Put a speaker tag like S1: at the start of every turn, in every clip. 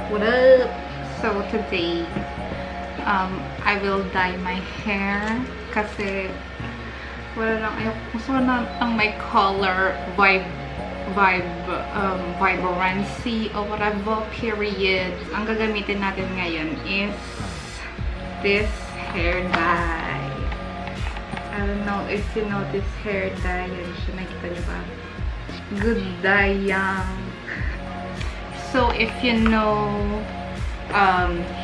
S1: What up? So today, I will dye my hair kasi wala lang, gusto ko na ang may color vibrancy or whatever, period. Ang gagamitin natin ngayon is this hair dye. I don't know if you know this hair dye. Yan siya, nakita niyo ba? Good dye yang. So, if you know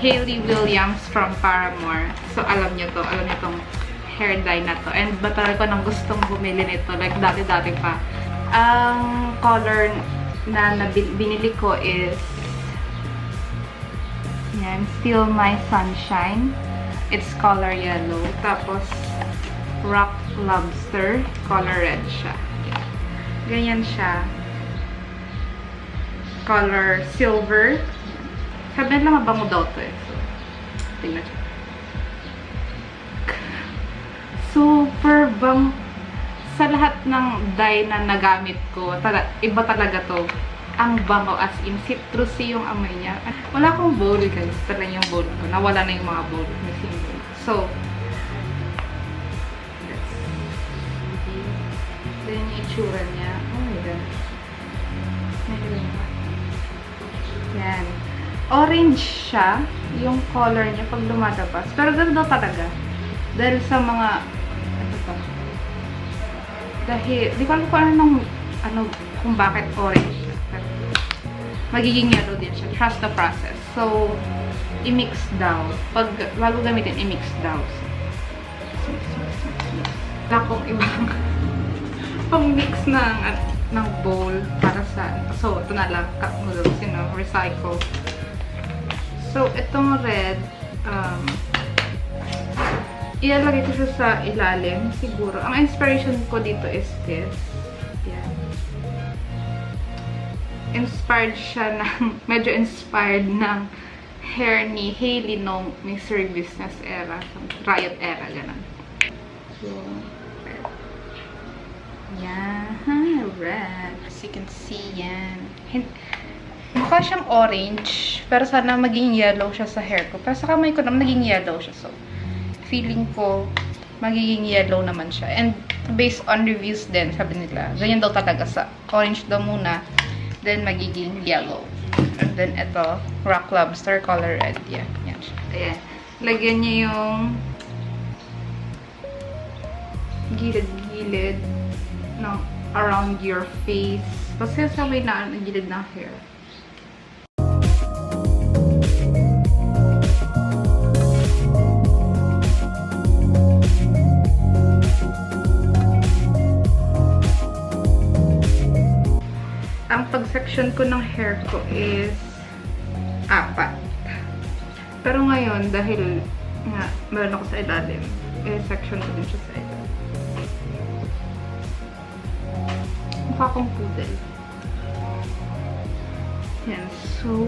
S1: Hayley Williams from Paramore, so alam niyo to, alam niyo tong hair dye na to. And matagal ko nang gustong bumili nito, like dati-dati pa. Ang color na binili ko is yan, Still My Sunshine. It's color yellow. Tapos, Rock Lobster, color red siya. Ganyan siya. Color silver. Sabi lang mabango daw to eh. So, tingnan siya. Super bang. Sa lahat ng dye na nagamit ko, iba talaga to. Ang bango, as in citrusy yung amoy niya. Wala akong bowl guys. Ito lang yung bowl ko. Nawala na yung mga bowl. Missing bowl. So, let's see. Ito yung itsura niya. Oh my god. Yan. Orange siya, yung color niya pag lumalabas. Pero ganda talaga. Dahil sa mga, ano to? Dahil, di ko alam kung kung bakit orange siya. Pero, magiging yellow din siya. Trust the process. So, i-mix daw. Pag bago gamitin, i-mix daw. Wala akong ibang pang-mix ng bowl para sa, so ito na lang, cup noodles, recycle. So itong red, ilalagay ko siya sa ilalim siguro. Ang inspiration ko dito is this. Yan. Inspired siya ng, medyo inspired ng hair ni Hailey nung Mystery Business era, Riot era, ganun. So, yan, red. As you can see, yan. Mukha siyang orange, pero sana maging yellow siya sa hair ko. Pero sa kamay ko naman, naging yellow siya. So, feeling ko, magiging yellow naman siya. And, based on reviews din, sabi nila, ganyan daw talaga sa orange daw muna, then magiging yellow. And then, ito, Rock Lobster, color red. Yan, yan siya. Ayan. Lagyan niya yung gilid-gilid no, around your face. Kasi sabay na ang gilid ng hair. Ang pag-section ko ng hair ko is 4. Pero ngayon, dahil nga, meron ako sa ilalim, section ko din siya sa ilalim. Mukha akong poodle. Yan. So,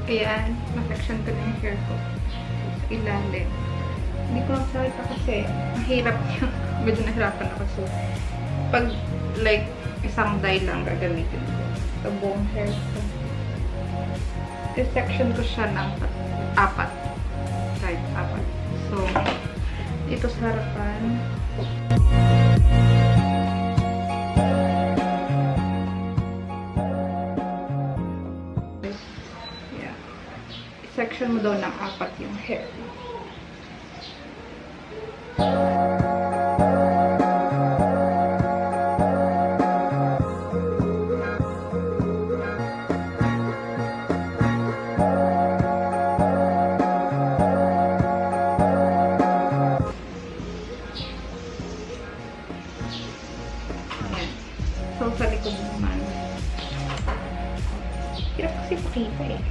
S1: ayan. Na-section ko na yung hair ko sa ilalim. Hindi ko lang salita kasi mahirap yung medyo nahirapan ako. So, pag like isang dye lang gagamitin ko sa buong hair ko. I-section ko siya ng 4. Kahit 4. So, dito sa harapan. Yeah. I-section mo daw ng 4 yung hair. So, sa likod naman. Hirap kasi pakita eh.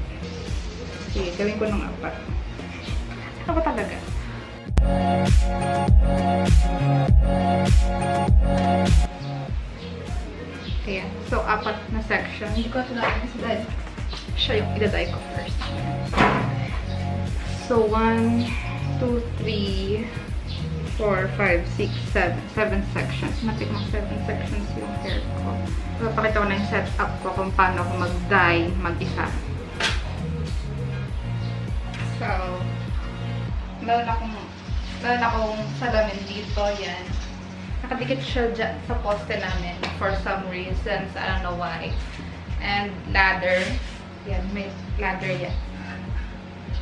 S1: Sige, gawin ko ng 4. Ano ba talaga? Ayan. So, 4 na section. Hindi ko ito natin sa dad. Siya yung idaday ko first. So, 1, 2, 3, 4, 5, 6, 7. 7 sections. Matik mga 7 sections yung hair ko. Papakita ko na yung setup ko kung paano ako mag-dye mag-isa. So, meron akong salamin dito. Yan. Nakadikit siya dyan sa poste namin for some reasons. I don't know why. And ladder. Yan, may ladder yan.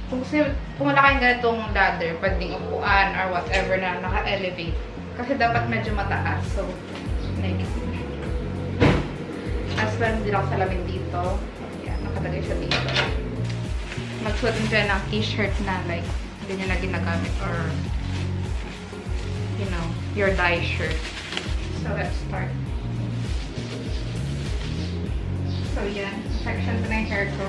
S1: Kung wala kayong ganitong ladder, pwedeng upuan or whatever na naka-elevate. Kasi dapat medyo mataas. So, negative. As well, hindi lang salamin dito. Yan, nakalagay siya dito. Magsuot din kayo ng t-shirt na like, hindi nyo na ginagamit or you know, your dye shirt. So, let's start. So, yan. Section ko na yung hair ko.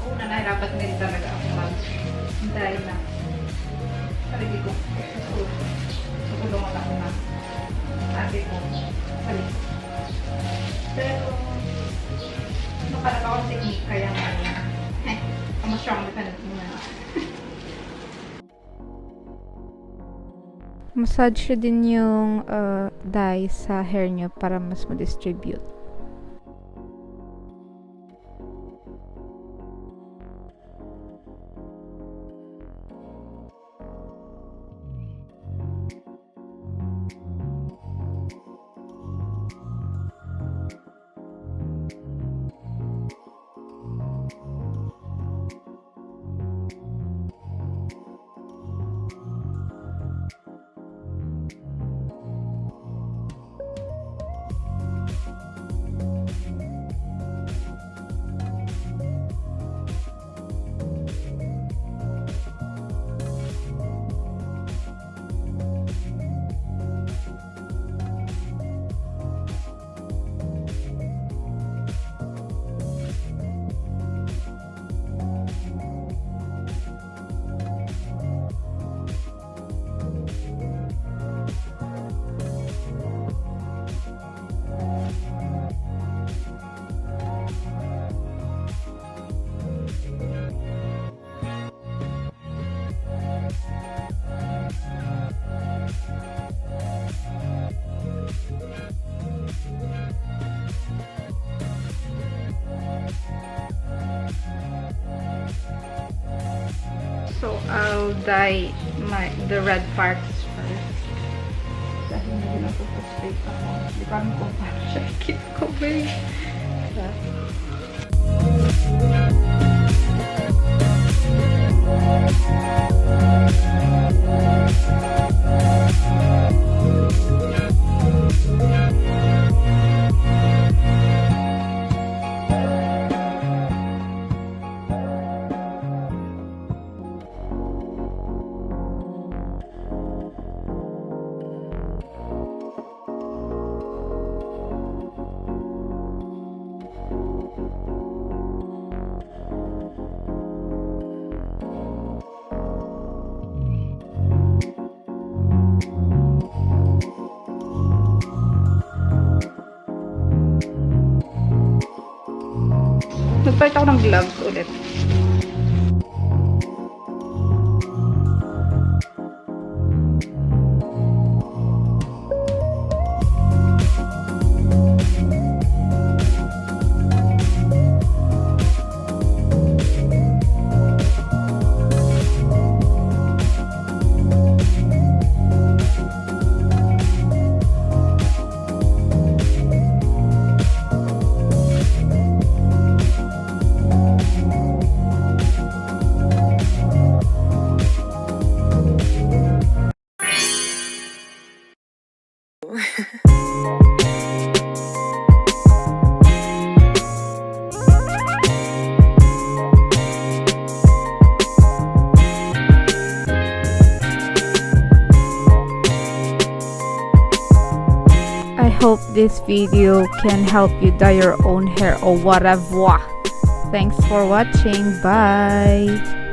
S1: Una, nahirapan din talaga ako dahil na sarili ko so tulungan ako na sabi ko sarili pero nakalala ako sa technique kaya I'm a strong dependent muna. Massage siya din yung dye sa hair nyo para mas ma-distribute. So, I'll dye the red parts first. Dahil medyo napupustrate ako. Hindi ko alam kung paano siya keep going. Nagpalit ako ng gloves ulit. I hope this video can help you dye your own hair or whatever. Thanks for watching. Bye!